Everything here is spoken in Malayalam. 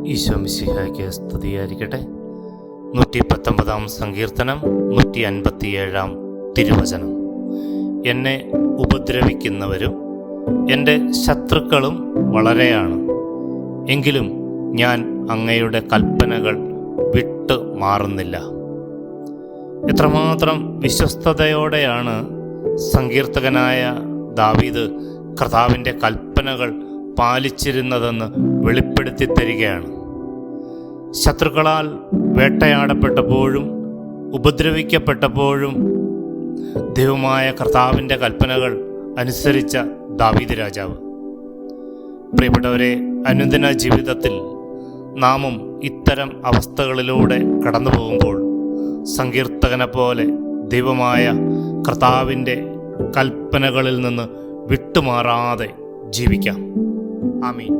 ഈശോ മിശിഹായ്ക്ക് സ്തുതിയായിരിക്കട്ടെ. 119 സങ്കീർത്തനം 157 തിരുവചനം. എന്നെ ഉപദ്രവിക്കുന്നവരും എൻ്റെ ശത്രുക്കളും വളരെയാണ്, എങ്കിലും ഞാൻ അങ്ങയുടെ കൽപ്പനകൾ വിട്ടു മാറുന്നില്ല. എത്രമാത്രം വിശ്വസ്തയോടെയാണ് സങ്കീർത്തകനായ ദാവീദ് കർത്താവിൻ്റെ കൽപ്പനകൾ പാലിച്ചിരുന്നതെന്ന് വെളിപ്പെടുത്തി തരികയാണ്. ശത്രുക്കളാൽ വേട്ടയാടപ്പെട്ടപ്പോഴും ഉപദ്രവിക്കപ്പെട്ടപ്പോഴും ദൈവമായ കർത്താവിൻ്റെ കൽപ്പനകൾ അനുസരിച്ച ദാവീദ് രാജാവ്. പ്രിയപ്പെട്ടവരെ, അനുദിന ജീവിതത്തിൽ നാമും ഇത്തരം അവസ്ഥകളിലൂടെ കടന്നു പോകുമ്പോൾ സങ്കീർത്തകനെ പോലെ ദൈവമായ കർത്താവിൻ്റെ കൽപ്പനകളിൽ നിന്ന് വിട്ടുമാറാതെ ജീവിക്കാം. ആമീൻ.